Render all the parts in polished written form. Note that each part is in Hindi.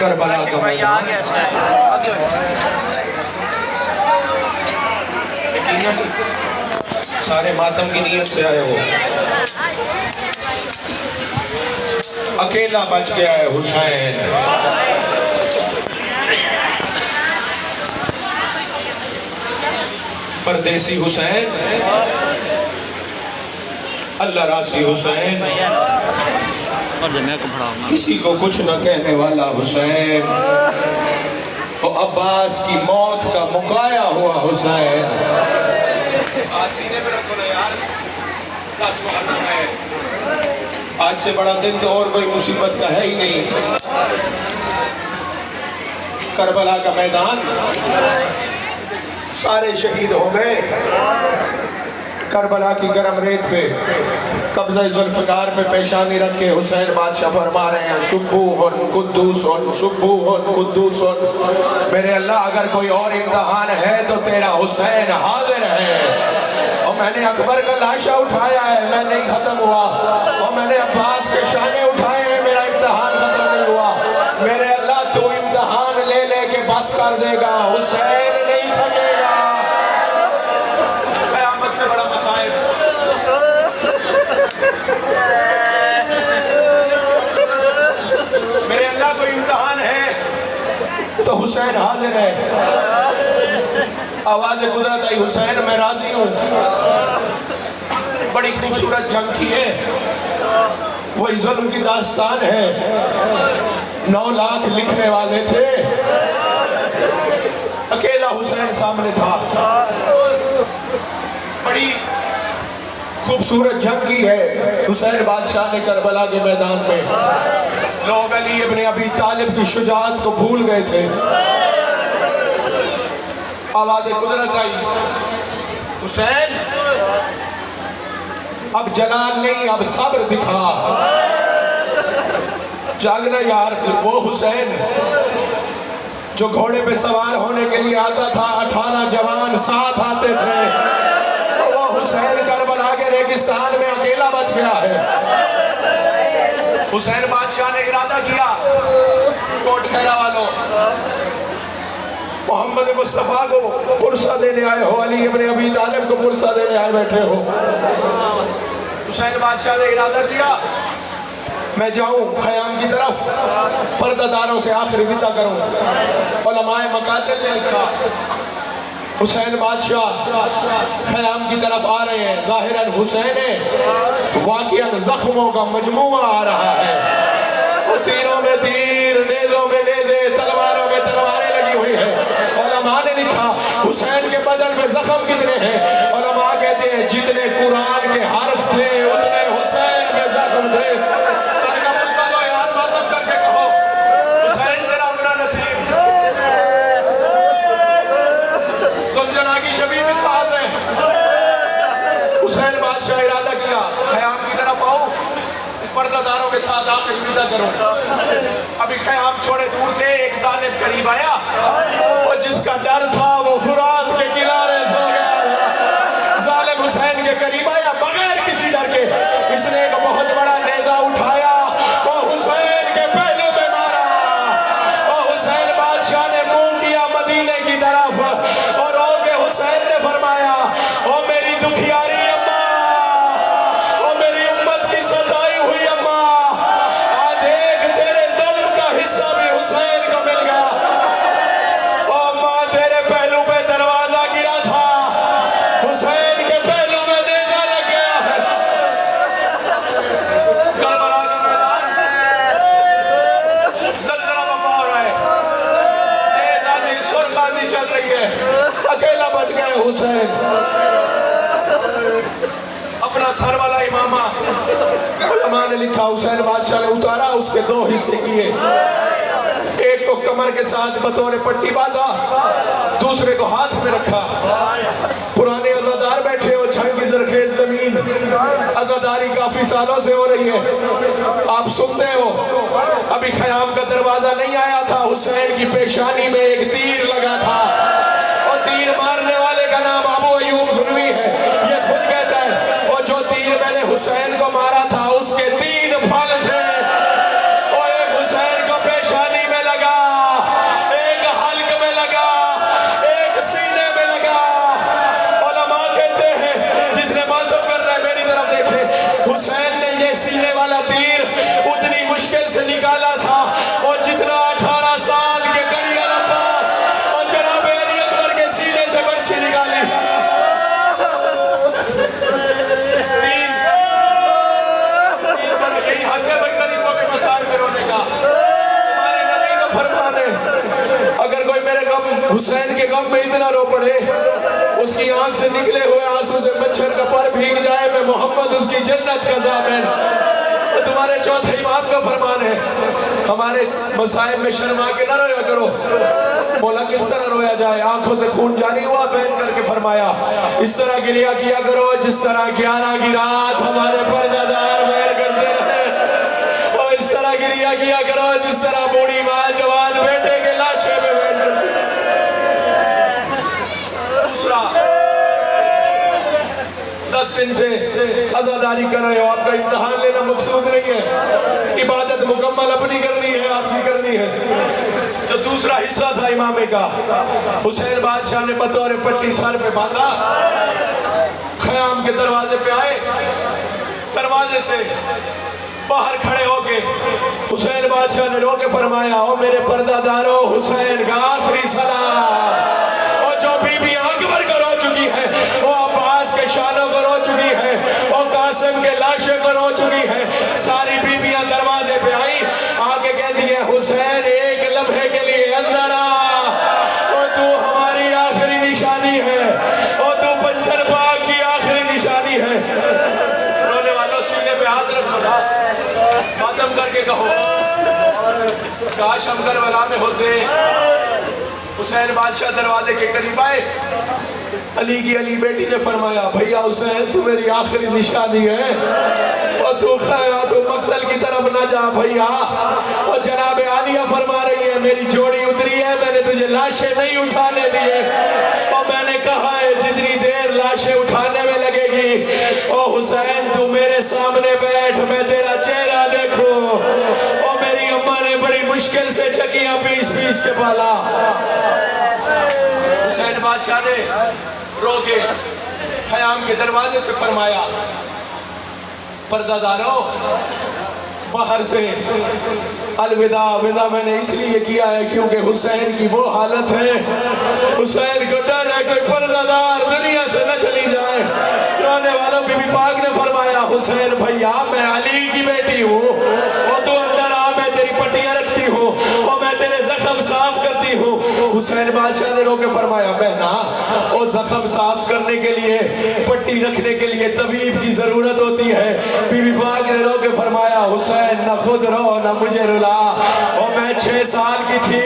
करबला का मैदान। सारे मातम की नीयत से आए हो, अकेला बच गया है हुसैन। परदेसी हुसैन, अल्लाह रासी हुसैन, किसी को कुछ न कहने वाला हुसैन, और अब्बास की मौत का मुकाया हुआ हुसैन। आज सीने पे रखो ना यार, 10 मुहर्रम है, आज से बड़ा दिन तो और कोई मुसीबत का है ही नहीं। करबला का मैदान, सारे शहीद हो गए। करबला की गरम रेत पे कब्जा जुल्फकार पे पेशानी रख के हुसैन बादशाह फरमा रहे हैं, सुब्बूहुन कुद्दूसुन, सुब्बूहुन कुद्दूसुन। मेरे अल्लाह, अगर कोई और इम्तिहान है तो तेरा हुसैन हाजिर है। और मैंने अकबर का लाशा उठाया है, मैं नहीं खत्म हुआ। और मैंने अब्बास के शाने उठाए हैं, मेरा इम्तिहान खत्म नहीं हुआ। मेरे अल्लाह, तू इम्तिहान ले लेके बस कर देगा, हुसैन नहीं थकेगा। कयामत से बड़ा मसाइब, मेरे अल्लाह को इम्तिहान है तो हुसैन हाजिर है। आवाज कुदरत आई, हुसैन मैं राजी हूँ। बड़ी खूबसूरत जंग की है, वही जुल्म की दास्तान है। 9 लाख लिखने वाले थे, अकेला हुसैन सामने था। बड़ी खूबसूरत जंग की है हुसैन बादशाह ने करबला के मैदान में। लोग अली इब्न अबी तालिब की शुजाअत को भूल गए थे। आवाज़ कुदरत आई, हुसैन अब जलाल नहीं, अब सब्र दिखा। जागना यार, वो हुसैन जो घोड़े पे सवार होने के लिए आता था, 18 जवान साथ आते थे, वो हुसैन करबला के रेगिस्तान में अकेला बच गया है। हुसैन बादशाह ने इरादा किया, कोट खैरा वालों, मोहम्मद मुस्तफ़ा को पुरसा देने आए हो, अली इब्न अबी तालिब को पुरसा देने आए बैठे हो। हुसैन बादशाह ने इरादा किया, मैं जाऊं ख़याम की तरफ, पर्दादारों से आखिरी विदा करूं। उलमाए मकातिल ने लिखा, हुसैन बादशाह ख़याम की तरफ आ रहे हैं। ज़ाहिरन हुसैन है, वाक़ियन ज़ख्मों का मजमुआ आ रहा है। वो तीरों में तीर, नेज़ों में नेज़े, तलवारों में तलवारें लगी हुई है। उलमा ने लिखा, हुसैन के बदन में ज़ख्म कितने हैं? उलमा कहते हैं जितने कुरान के हर्फ थे उतने हुसैन में ज़ख्म थे। हुसैन बादशाह इरादा किया, ख़याम की तरफ आओ, पर्दादारों के साथ आकर विदा करो। अभी ख़याम थोड़े दूर थे, एक ज़ालिम करीब आया, और जिसका डर था वो फुरात के किनारे सो गया था। ज़ालिम हुसैन के करीब आया बगैर किसी डर के, इसने एक बहुत बड़ा नेज़ा उठाया और हुसैन के पहलू पे मारा। और हुसैन बादशाह ने मुंह किया मदीने की तरफ, और रोके हुसैन ने फरमाया, ओ मेरी दुखियारी हुसैन अपना सर वाला इमामा, उलमा ने लिखा, हुसैन बादशाह ने उतारा, उसके 2 हिस्से किए। एक को कमर के साथ बतौर पट्टी बांधा, दूसरे को हाथ में रखा। पुराने अज़ादार बैठे हो, झंग की ज़रखेज़ ज़मीन, अज़ादारी काफी सालों से हो रही है, आप सुनते हो। अभी ख़याम का दरवाजा नहीं आया था, हुसैन की पेशानी में एक तीर लगा था, और तीर मारने वाले का नाम अबू अयूब हुनवी है। ये खुद कहता है, और जो तीर मैंने हुसैन को मारा था उसके 3 फल थे, और एक हुसैन को पेशानी में लगा, हुसैन के गम में इतना रो पड़े, उसकी आंख से निकले हुए आंसू से मच्छर का पर भीग जाए, मैं मोहम्मद उसकी जन्नत का ज़ामिन। तुम्हारे चौथे इमाम का फरमान है, हमारे मसाइब में शर्मा के ना रोया करो। बोला किस तरह रोया जाए? आंखों से खून जारी हुआ, बहन करके फरमाया इस तरह गिरिया किया करो जिस तरह 11 की रात हमारे पर्दादार बहन करते रहे, और इस तरह गिरिया किया करो जिस तरह बूढ़ी माँ जवान बेटे के लाशे में बहन करती। दूसरा, 10 दिन से आजादारी कर रहे हो, आपका इम्तिहान लेना मकसूद नहीं है, इबादत मुकम्मल अपनी करनी है, आपकी करनी है। जो दूसरा हिस्सा था इमामे का, हुसैन बादशाह ने बतौर पट्टी सर पे बांधा, खयाम के दरवाजे पे आए, दरवाजे से बाहर खड़े होके हुसैन बादशाह ने रोके फरमाया, ओ मेरे पर्दादारों, हुसैन का आखिरी सलाम। और जो बीबी अकबर को रो चुकी है, वो अब्बास के शानों को रो चुकी है, वो कासिम के लाशे को रो चुकी है, सारी बीबियां दरवाजे पे आई, आके कहती है हुसैन एक लम्हे के लिए अंदर आ, और तू हमारी आखिरी निशानी है, और तू पंजर पाक की आखिरी निशानी है। रोने वालों सीने पे हाथ रखो ना, मातम करके कहो काश हम करबला में होते। हुसैन बादशाह दरवाजे के करीब आए, अली की अली बेटी ने फरमाया भैया हुसैन तू मेरी आखिरी निशानी है, और तू मक्तल की तरफ ना जा भैया। और जनाब आलिया फरमा रही है मेरी जोड़ी उतरी है, मैंने तुझे लाशें नहीं उठाने दिए, और मैंने कहा है जितनी देर लाशें उठाने में लगेगी, ओ हुसैन तू मेरे सामने बैठ, मैं तेरा चेहरा देखूं। और मेरी अम्मा ने बड़ी मुश्किल से चकियां पीस पीस के पाला। हुसैन बादशाह ने रोके खयाम के दरवाजे से फरमाया पर्दादारों, बाहर से अलविदा। विदा मैंने इसलिए किया है क्योंकि हुसैन की वो हालत है, हुसैन को डर है कोई पर्दादार दुनिया से न चली जाए। रोने वालों बीबी पाक ने फरमाया हुसैन भैया मैं अली की बेटी हूँ, और तू अंदर आ, मैं तेरी पट्टियां रखती हूँ, और मैं तेरे जख्म साफ करती हूँ। हुसैन बादशाह ने रोके फरमाया बहना, और जख्म साफ करने के लिए, पट्टी रखने के लिए तबीब की जरूरत होती है। बीबी पाक ने रोके फरमाया हुसैन न खुद रो न मुझे रुला, और मैं 6 साल की थी,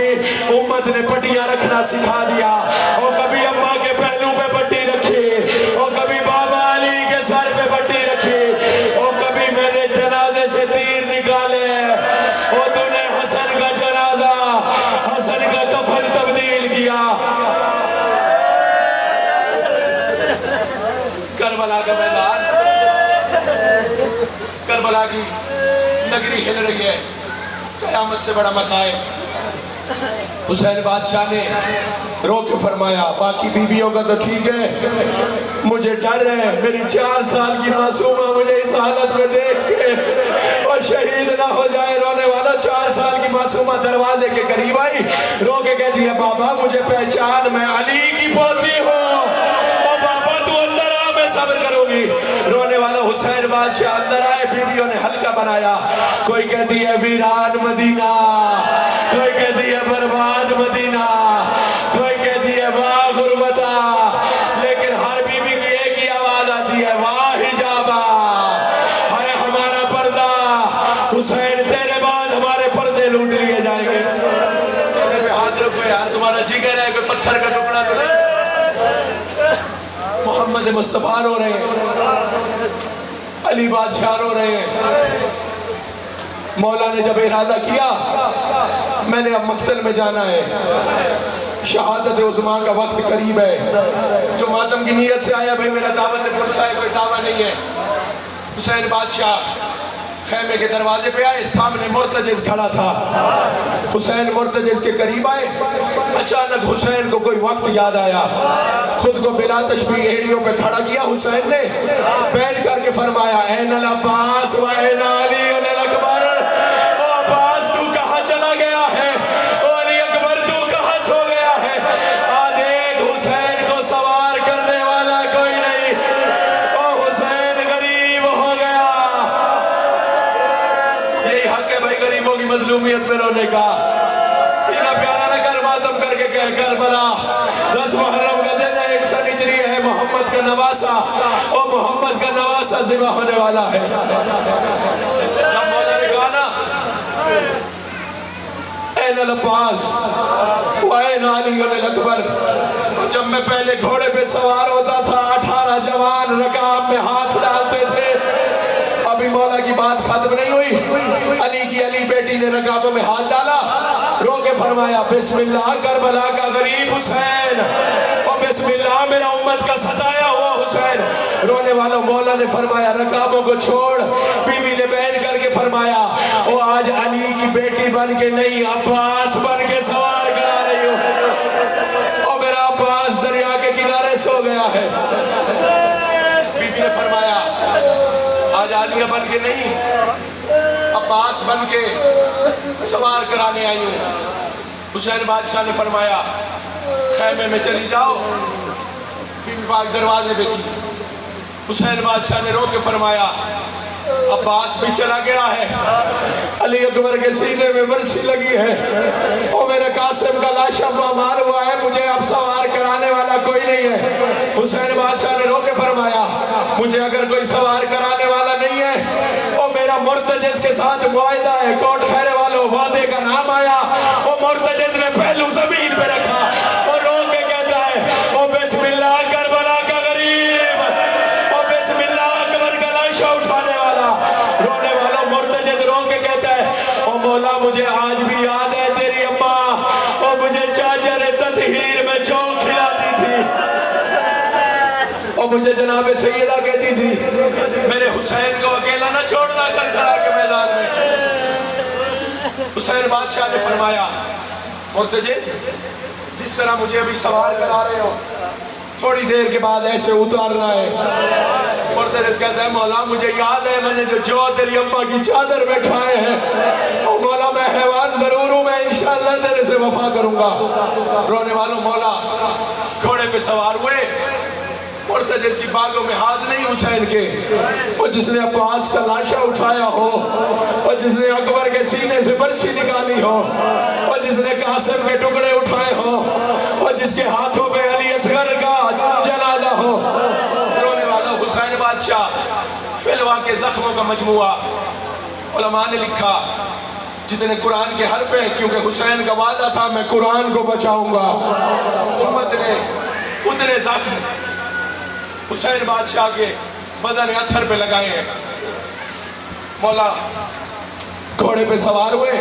उम्मत ने पट्टियां रखना सिखा दिया, और कभी अम्मा के पहलू पे पट्टी रखी, और कभी बाबा अली के सर पे पट्टी रखी, और कभी मैंने जनाजे से तीर निकाले, और तूने हसन का जनाजा, हसन का कफन तब्दील किया। करबला का मैदान, करबला की नगरी हिल रही है, कयामत से बड़ा मसाइब। हुसैन बादशाह ने रो के फरमाया बाकी बीवियों का तो ठीक है, मुझे डर है मेरी 4 साल की मासूमा मुझे इस हालत में देख के और शहीद ना हो जाए। रोने वाला 4 साल की मासूमा दरवाजे के करीब आई, रो के कहती है बाबा मुझे पहचान, मैं अली की पोती हूँ, और बाबा तू अंदर आ, मैं सब्र करूंगी। रोने वाला हुसैन बादशाह अंदर आए, बीवियों ने हल्का बनाया, कोई कहती है वीरान मदीना, कोई कहती है बर्बाद मदीना, कोई कहती है वाह गुरबता, लेकिन हर बीबी की एक ही आवाज आती है वाह हिजाबा, हाय हमारा पर्दा। हुसैन तेरे बाद हमारे पर्दे लूट लिए जाएंगे। सीने पे हाथ रखो यार, तुम्हारा जिगर है, कोई पत्थर का टुकड़ा तो नहीं। मोहम्मद मुस्तफा रो रहे हैं, अली बादशाह रो रहे हैं। मौला ने जब इरादा किया मैंने अब मक्तल में जाना है, शहादत उस्मा का वक्त करीब है, जो मातम की नीयत से आया भाई मेरा दावत पुरसा है, कोई दावा नहीं है। हुसैन बादशाह खैमे के दरवाजे पे आए, सामने मुर्तजिज खड़ा था। हुसैन मुर्तजिज के करीब आए, अचानक हुसैन को कोई वक्त याद आया, खुद को बिला तशबीह एड़ियों पे खड़ा किया। हुसैन ने बैठ करके फरमाया ऐनल अब्बास व ऐन अली अल अकबर, ओ अब्बास तू कहाँ चला गया है, ओ अली अकबर तू कहाँ सो गया है। देख हुसैन को सवार करने वाला कोई नहीं, ओ हुसैन गरीब हो गया। यही हक है भाई गरीबों की मजलूमियत में रोने का। सीना प्यारा न कर पर मातम करके कह करबला 10 मुहर्रम का दिन है, 100 हिजरी है, मोहम्मद का नवासा और मोहम्मद का नवासा ज़िबा होने वाला है। जब मौला ने कहा ना ऐन अब्बास व ऐन अली अकबर, जब मैं पहले घोड़े पे सवार होता था 18 जवान रकाब में हाथ डालते थे। अभी मौला की बात खत्म नहीं हुई, अली की अली बेटी ने रकाबों में हाथ डाला, रो के फरमाया बिस्मिल्लाह करबला का गरीब हुसैन और बिस्मिल्लाह मेरा उम्मत का सजाया हुआ हुसैन। रोने वालों मौला ने फरमाया रकाबों को छोड़। बीबी ने बहन करके फरमाया ओ आज अली की बेटी बन के नहीं अब्बास बन के सवार करा रही हूँ और मेरा अब्बास दरिया के किनारे सो गया है। बीबी ने फरमाया आज आलिया बन के नहीं अब्बास बन के सवार कराने आई हूँ। हुसैन बादशाह ने फरमाया खैमे में चली जाओ। बीबी पाक दरवाजे पे थी। हुसैन बादशाह ने रो के फरमाया अब्बास भी चला गया है, अली अकबर के सीने में वर्षी लगी है और मेरे कासिम का लाशा मार हुआ है, मुझे अब सवार कराने वाला कोई नहीं है। हुसैन बादशाह ने रो के फरमाया मुझे अगर कोई सवार कराने वाला नहीं है और मेरा मुर्तजिज़ के साथ मुआहिदा है, कोट खैरे वालों वादे का नाम आया और मुर्तजिज़ ने पहलू जमीन पे रखा और रो के कहता है ओ बिस्मिल्लाह करबला का गरीब और बिस्मिल्लाह अकबर का लाशा उठाने वाला। रोने वालों मुर्तजिज़ रो के कहता है ओ मौला मुझे आज भी याद है तेरी अम्मा और मुझे चाचर ततहीर में जो खिलाती थी और मुझे जनाब सैयदा कहती थी मेरे हुसैन को अकेला ना छोड़ना करबला के मैदान में। हुसैन बादशाह ने फरमाया मुर्तजिज़ जिस तरह मुझे अभी सवार करा रहे हो थोड़ी देर के बाद ऐसे उतारना है। मुर्तजिज़ कहता है मौला मुझे याद है मैंने जो तेरी अम्मा की चादर में खाए हैं और मौला मैं हैवान जरूर हूँ, मैं इंशाअल्लाह तेरे से वफा करूंगा। रोने वालों मौला घोड़े पे सवार हुए। मुर्तजिज़ की बागों में हाथ नहीं हुसैन के, और जिसने अब्बास का लाशा उठाया हो और जिसने अकबर के सीने से बर्छी निकाली हो और जिसने कासिम के टुकड़े उठाए हो और जिसके हाथों पे अली असगर का जनाजा हो। रोने वाला हुसैन बादशाह फिलवा के जख्मों का मजमुआ। उलमा ने लिखा जितने कुरान के हर्फ हैं, क्योंकि हुसैन का वादा था मैं कुरान को बचाऊंगा, उम्मत ने उतने जख्म हुसैन बादशाह के बदन अथर पे लगाए हैं। मौला घोड़े पे सवार हुए,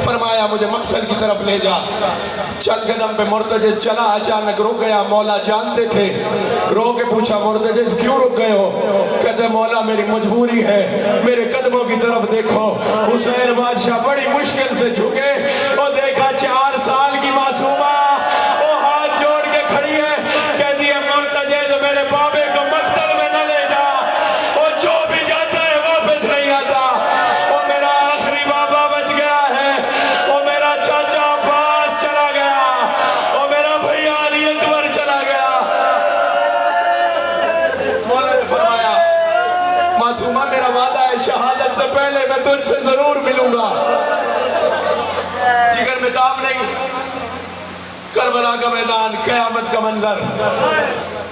फरमाया मुझे मक्तल की तरफ ले जा। चंद कदम पे मुर्तजिज़ चला, अचानक रुक गया। मौला जानते थे, रो के पूछा मुर्तजिज़ क्यों रुक गए हो? कहते मौला मेरी मजबूरी है, मेरे कदमों की तरफ देखो। हुसैन बादशाह बड़ी मुश्किल से झुके और देखा 4 साल की मासूमा वो हाथ जोड़ के खड़ी है। कहती है मुर्तजिज़ मेरे बाबे को मक्तल में न ले जा, और जो भी जाता है वापस नहीं आता। और मेरा आखिरी बाबा बच गया है, और मेरा चाचा अब्बास चला गया, और मेरा भैया अली अकबर चला गया। मौला ने फरमाया मासूमा मेरा वादा है शहादत से पहले मैं तुझसे जरूर मिलूंगा। जिगर में दाम नहीं, करबला का मैदान, क़यामत का मंजर,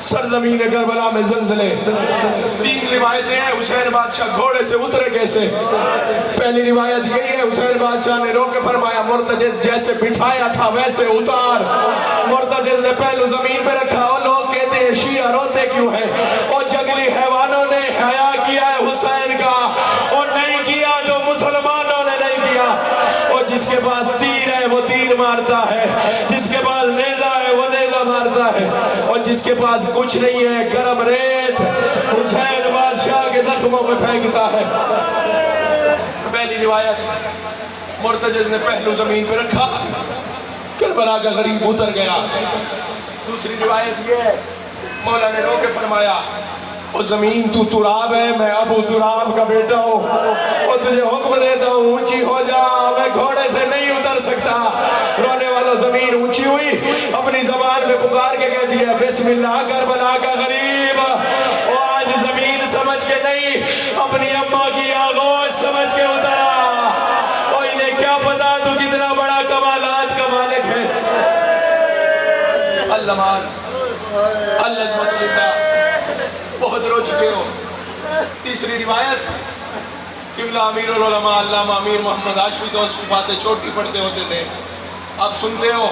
सरजमीन करबला में ज़लज़ले। 3 रिवायतें हैं हुसैन बादशाह घोड़े से उतरे कैसे। पहली रिवायत यही है हुसैन बादशाह ने रो के फरमाया मुर्तजिज़ जैसे बिठाया था वैसे उतार। मुर्तजिज़ ने पहलू जमीन पे रखा और लोग कहते हैं शिया रोते क्यों है, और जंगली हैवानों ने हया किया है हुसैन का, और नहीं किया तो मुसलमानों ने नहीं किया। और जिसके पास तीर है वो तीर मारता है, जिसके पास नेज़ा है वो नेज़ा मारता है, और जिसके पास कुछ नहीं है गरम रेत हुसैन बादशाह के जख्मों में फेंकता है। पहली रिवायत मुर्तजिज़ ने पहलू जमीन पे रखा, करबला का गरीब उतर गया। दूसरी रिवायत ये है मौला ने रो के फरमाया ओ जमीन तू तुराब है, मैं अबू तुराब का बेटा हूँ, और तुझे हुक्म देता हूँ ऊंची हो जा, मैं घोड़े से नहीं उतर सकता। रोने वाला जमीन ऊंची हुई, अपनी जबान में पुकार के कह दिया बिस्मिल्लाह करबला का गरीब। और आज जमीन समझ के नहीं अपनी अम्मा की आगोश समझ के उतरा। और इन्हें क्या पता तू कितना बड़ा कमालात का मालिक है। अल्लमान अल्लाह बहुत रो चुके हो। तीसरी रिवायत, किबला अमीरुल उलमा अल्लामा अमीर मोहम्मद आशवी तो फाते चोटी पढ़ते होते थे। आप सुनते हो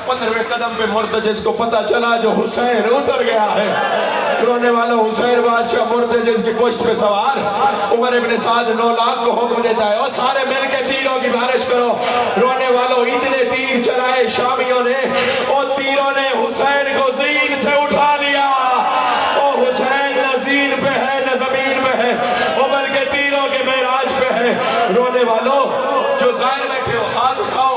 15वें कदम पे मुर्तजिस को पता चला जो हुसैन उतर गया है। रोने वालों, हुसैन बादशाह मुर्तजिस की पुश्त पे सवार। उमर इब्न साद 9 लाख को हुक्म देता है और सारे मिलके तीरों की बारिश करो। रोने वालों, इतने तीर चलाए शामियों ने और तीरों ने हुसैन को ज़मीन से उठा लिया। और हुसैन न ज़मीन पे है न ज़मीन पे है, वो बल्कि तीरों के मेराज पे है। रोने वालों, जो ज़ाहिर बैठे हो हाथ उठाओ।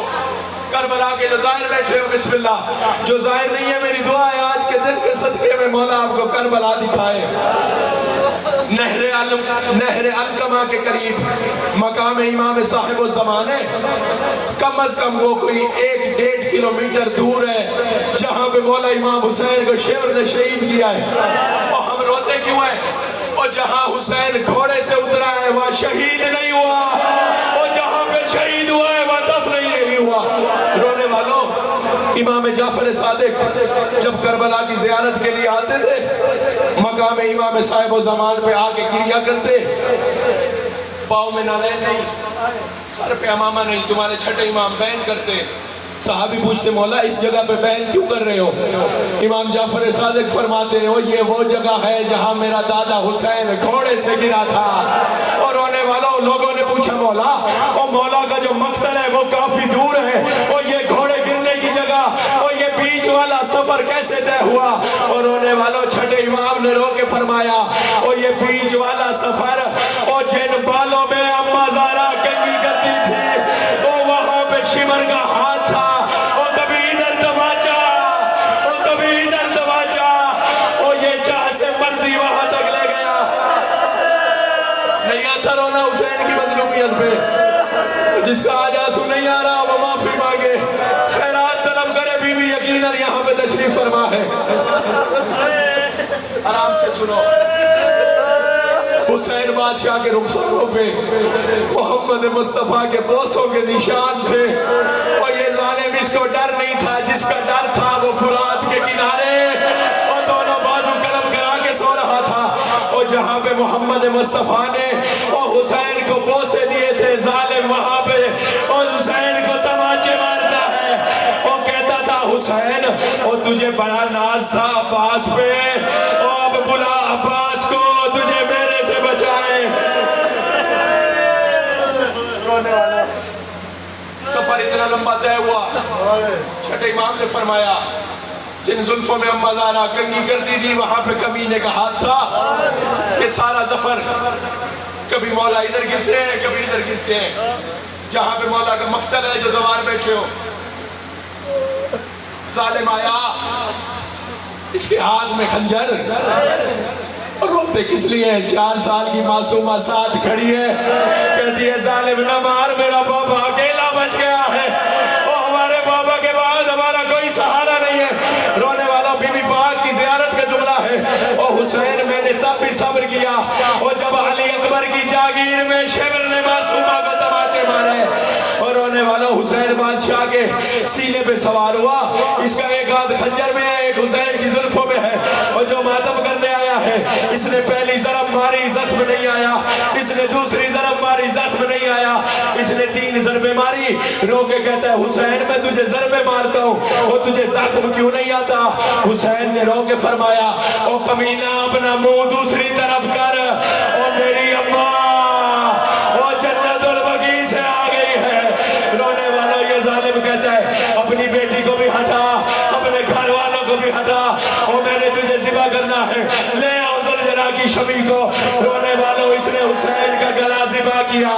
करबला के जो ज़ाहिर बैठे हो बिस्मिल्लाह। जो ज़ाहिर नहीं है, मेरी दुआ है आज के दिन के सदके में मौला आपको करबला दिखाए। नहर अलकमा के करीब मकाम इमाम साहिब ज़माने, कम अज कम वो कोई 1-1.5 किलोमीटर दूर है जहाँ पे मौला इमाम हुसैन को शेर ने शहीद किया है। और हम रोते क्यों हैं? और जहाँ हुसैन घोड़े से उतरा है वहाँ शहीद नहीं हुआ, और जहाँ पे शहीद हुआ है वहाँ दफन नहीं हुआ। रोने वालों, इमाम जाफर सादिक जब करबला की ज़ियारत के लिए आते थे, मकाम इमाम साहिब ज़मान पे आके गिरिया करते। पाँव में नालैन नहीं, सर पे अमामा नहीं, तुम्हारे छठे इमाम बैन करते। सहाबी पूछते, मौला इस जगह पे बैन क्यों कर रहे हो? इमाम जाफर सादिक फरमाते हो, ये वो जगह है जहाँ मेरा दादा हुसैन घोड़े से गिरा था। और रोने वालों, लोगों ने पूछा मौला, और मौला का जो मक्तल है वो काफी दूर है, और ये घोड़े गिरने की जगह और ये बीच वाला सफर कैसे तय हुआ? और रोने वालों, छठे इमाम ने रो के फरमाया, और ये बीच वाला सफर और जिन बालों में अम्मा ज़ारा कंघी करती थी वो वहां पे शिमर का हाथ था। और कभी इधर तमाचा और कभी इधर तमाचा, और ये जहां से मर्जी वहां तक ले गया। नहीं आता रोना हुसैन की मजलूमियत पे। जिसका आज आंसू नहीं आ रहा वो माफी मांगे, खैरात तलब करे। बीबी यकीनन यहाँ पे तशरीफ फरमा है। आराम से सुनो। हुसैन बादशाह के रुखसारों पे मोहम्मद मुस्तफ़ा के बोसों के निशान थे, और ये जालिम इसको डर नहीं था। जिसका डर था वो फुरात के किनारे और दोनों बाजू कलम करा के सो रहा था। और जहाँ पे मोहम्मद मुस्तफ़ा ने और हुसैन को बोसे दिए थे, जालिम वहाँ पे और हुसैन को तमाचे मारता है और कहता था, हुसैन और तुझे बड़ा नाज था अब्बास पे, और अब बुला अब्बास को, तुझे मेरे से बचाए। सफर इतना लंबा तय हुआ, छठे इमाम ने फरमाया, जिन जुल्फों में अम्मा ज़ारा कंघी करती थी वहां पे कमीने का हाथ था। ये सारा सफर कभी मौला इधर गिरते हैं, कभी इधर गिरते हैं। जहां पे मौला का मख्तल है, जो ज़वार बैठे हो, जालिम आया, इसके हाथ में खंजर, और रोते किस लिए? 4 साल की मासूमा साथ खड़ी है, कहती है, जालिम न मार, मेरा बाबा अकेला बच गया है, और हमारे बाबा के बाद हमारा कोई सहारा नहीं है। रोने वाला बीबी पाक की ज़ियारत का जुमला है। और हुसैन, मैंने तब भी सब्र किया, और जब अली अकबर की जागीर में शेर ने मासूमा को तमाचे मारे। और रोने वाला हुसैन बादशाह के सीने पे सवार हुआ, इसका एक हाथ खंजर में है, एक हुसैन की जुल्फों में है। और जो मातम करने आया है, इसने पहली ज़रब मारी, जख्म नहीं आया। इसने दूसरी ज़रब मारी, जख्म नहीं आया। इसने 3 ज़रबे मारी, रो के कहता है, हुसैन मैं तुझे ज़रबे मारता हूँ और तुझे जख्म क्यों नहीं आता? हुसैन ने रो के फरमाया, ओ कमीना, अपना मुंह दूसरी तरफ कर, और मेरी अम्मा और जन्नतुल बगी से आ गई है। रोने वाला ये जालिम कहता है, अपनी बेटी को भी हटा, अपने घर वालों को भी हटा, और मैंने तुझे ज़िबा करना है, ले आओ ज़ुलज़ला की शबी को। रोने वालों, इसने हुसैन का गला ज़िबा किया।